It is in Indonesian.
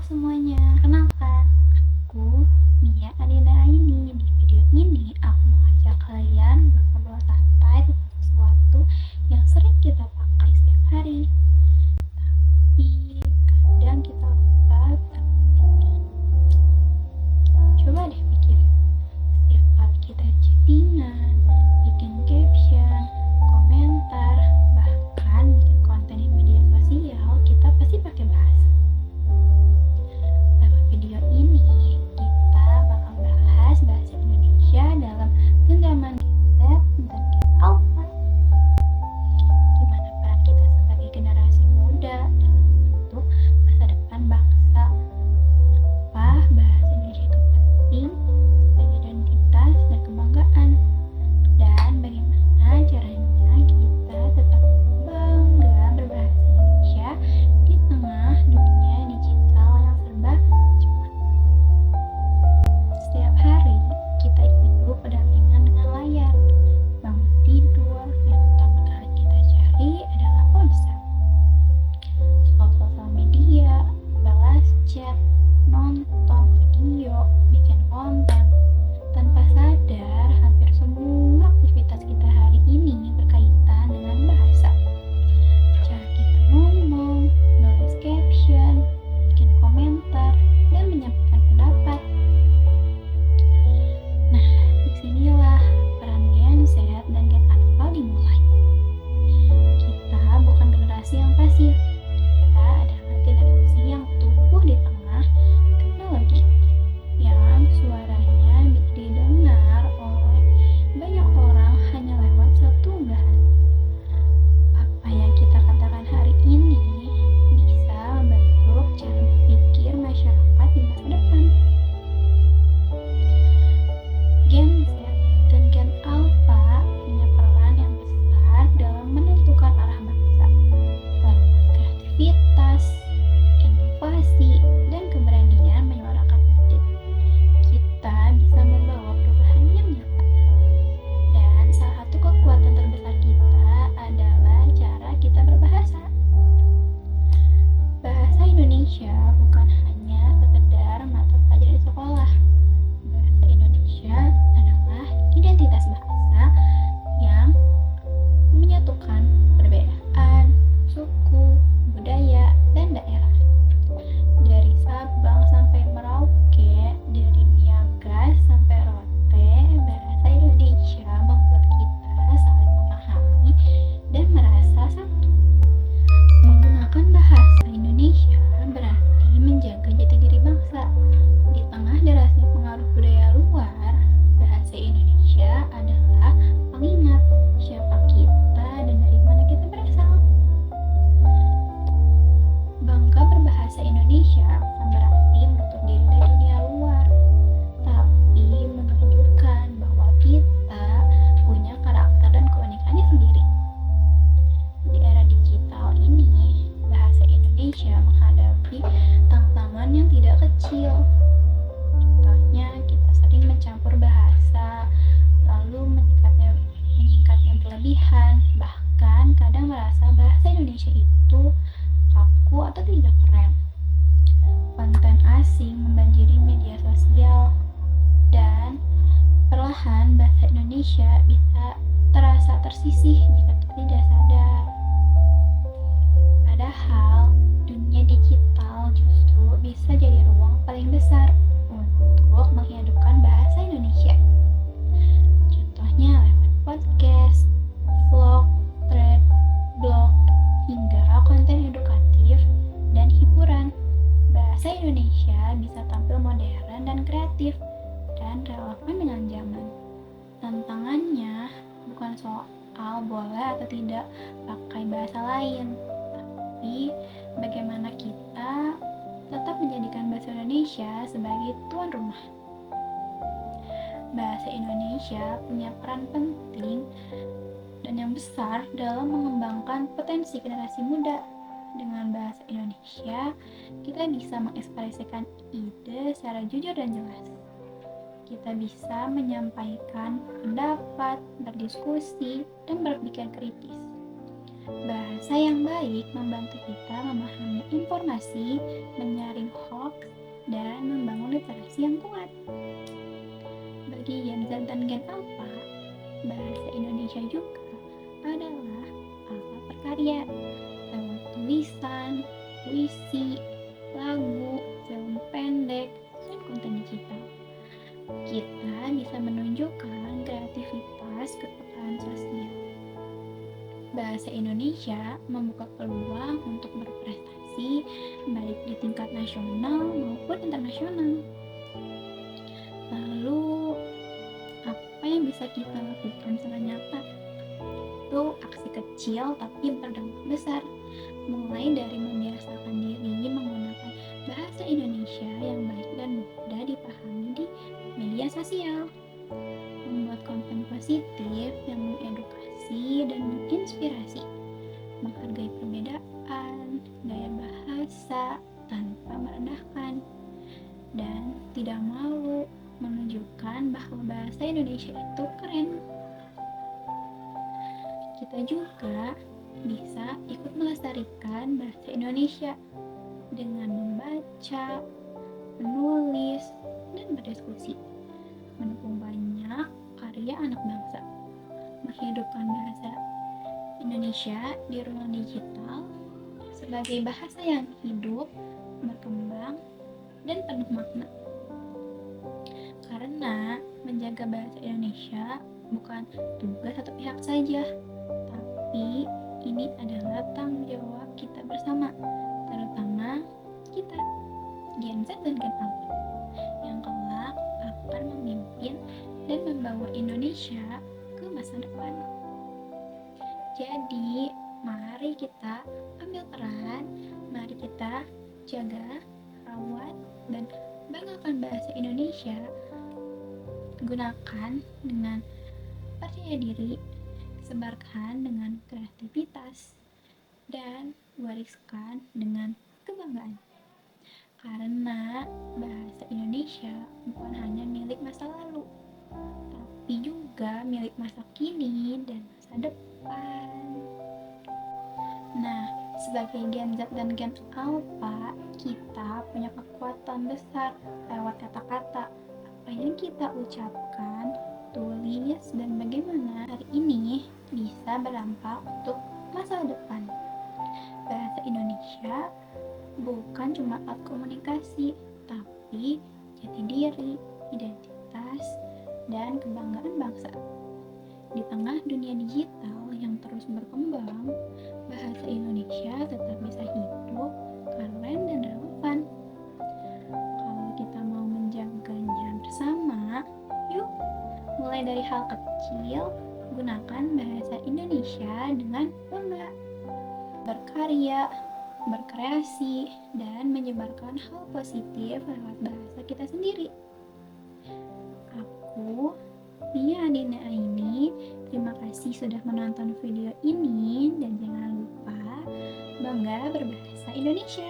semuanya, kenalkan, aku Mia Adina Aini. Di video ini aku mengajak kalian berngobrol santai tentang sesuatu yang sering kita pakai setiap hari, tapi kadang kita lupa betapa pentingnya. Coba deh pikirin, setiap kali kita chattingan, bikin caption, komentar, bahkan bikin konten di media sosial, kita pasti pakai bahasa. Lewat video ini, kita bakal bahas bahasa Indonesia dalam genggaman Gen Z dan Gen Alpha. Gimana peran kita sebagai generasi muda dalam membentuk masa depan bangsa? Kenapa bahasa Indonesia itu penting sebagai identitas dan kebanggaan? Dan bagaimana caranya kita tetap bangga berbahasa Indonesia di tengah dunia digital yang serba cepat. Setiap hari kita hidup berdampingan dengan layar. Bangun tidur, yang pertama kali kita cari adalah ponsel. Scroll sosial media, balas chat, nonton video, bikin konten. Tanpa sadar, hampir semua aktivitas kita hari ini berkaitan dengan bahasa. Cara kita ngomong, nulis caption, bikin komentar, dan menyampaikan pendapat. Nah, disinilah peran Gen Z dan Gen Alpha dimulai. Kita bukan generasi yang pasif. Kita adalah generasi yang tumbuh di tengah teknologi, yang suaranya bisa didengar oleh banyak orang hanya lewat satu unggahan. Apa yang kita katakan hari ini bisa membentuk cara berpikir masyarakat di masa depan. Gen Z dan Gen Alpha punya peran yang besar dalam menentukan arah bangsa. Lewat kreativitas, inovasi, dan keberanian menyuarakan ide, kita bisa membawa perubahan yang nyata. Dan salah satu kekuatan terbesar kita adalah cara kita berbahasa. Bahasa Indonesia bukan hanya sekedar mata pelajaran di sekolah. Bahasa Indonesia adalah identitas bahasa yang menyatukan perbedaan suku, budaya, dan daerah. Dari Sabang sampai Merauke, dari Niagas sampai Rote, bahasa Indonesia membuat kita saling memahami dan merasa satu. Menggunakan bahasa Indonesia berarti menjaga jati diri bangsa. Di tengah derasnya pengaruh budaya luar, bahasa Indonesia adalah pengingat siapa kita dan dari mana kita berasal. Bangga berbahasa Indonesia bukan berarti menutup diri dari dunia luar, tapi menunjukkan bahwa kita punya karakter dan keunikannya sendiri. Di era digital ini, bahasa Indonesia menghadapi tantangan yang tidak kecil. Contohnya, kita sering mencampur bahasa, lalu menyingkatnya berlebihan, bahkan kadang merasa bahasa Indonesia itu kaku atau tidak keren. Konten asing membanjiri media sosial, dan perlahan bahasa Indonesia bisa terasa tersisih jika tidak sadar. Padahal dunia digital justru bisa jadi ruang paling besar untuk menghidupkan bahasa Indonesia. Contohnya lewat podcast, vlog, thread, blog, hingga konten edukatif dan hiburan. Bahasa Indonesia bisa tampil modern dan kreatif dan relevan dengan zaman. Tantangannya bukan soal boleh atau tidak pakai bahasa lain, tapi bagaimana kita tetap menjadikan bahasa Indonesia sebagai tuan rumah. Bahasa Indonesia punya peran penting dan yang besar dalam mengembangkan potensi generasi muda. Dengan bahasa Indonesia, kita bisa mengekspresikan ide secara jujur dan jelas. Kita bisa menyampaikan pendapat, berdiskusi, dan berpikir kritis. Bahasa yang baik membantu kita memahami informasi, menyaring hoax, generasi yang kuat. Bagi Gen Z dan Gen Alpha, bahasa Indonesia juga adalah alat berkarya lewat tulisan, puisi, lagu, film pendek, dan konten digital. Kita bisa menunjukkan kreativitas kepekaan sosial. Bahasa Indonesia membuka peluang untuk berprestasi baik di tingkat nasional maupun internasional. Lalu, apa yang bisa kita lakukan secara nyata? Itu aksi kecil tapi berdampak besar, mulai dari membiasakan diri menggunakan bahasa Indonesia yang baik dan mudah dipahami di media sosial, membuat konten positif yang mengedukasi dan menginspirasi, menghargai perbedaan, gaya bahasa tanpa merendahkan, dan tidak malu menunjukkan bahwa bahasa Indonesia itu keren. Kita juga bisa ikut melestarikan bahasa Indonesia dengan membaca, menulis, dan berdiskusi, mendukung banyak karya anak bangsa, menghidupkan bahasa Indonesia di ruang digital sebagai bahasa yang hidup, berkembang, dan penuh makna. Karena menjaga bahasa Indonesia bukan tugas satu pihak saja, tapi ini adalah tanggung jawab kita bersama, terutama kita, Gen Z dan Gen Alpha, yang kelak akan memimpin dan membawa Indonesia ke masa depan. Jadi, mari kita ambil peran, mari kita jaga, rawat, dan banggakan bahasa Indonesia. Gunakan dengan percaya diri, sebarkan dengan kreativitas, dan wariskan dengan kebanggaan. Karena bahasa Indonesia bukan hanya milik masa lalu, tapi juga milik masa kini dan masa depan. Nah, sebagai Gen Z dan Gen Alpha, kita punya kekuatan besar lewat kata-kata. Apa yang kita ucapkan, tulis, dan bagaimana hari ini bisa berdampak untuk masa depan. Bahasa Indonesia bukan cuma alat komunikasi, tapi jati diri, identitas, dan kebanggaan bangsa. Di tengah dunia digital yang terus berkembang, bahasa Indonesia tetap bisa hidup, keren, dan relevan. Kalau kita mau menjaganya bersama, yuk mulai dari hal kecil, gunakan bahasa Indonesia dengan bangga. Berkarya, berkreasi, dan menyebarkan hal positif lewat bahasa kita sendiri. Aku, Nia Adina Aini, terima kasih sudah menonton video ini dan jangan lupa bangga berbahasa Indonesia.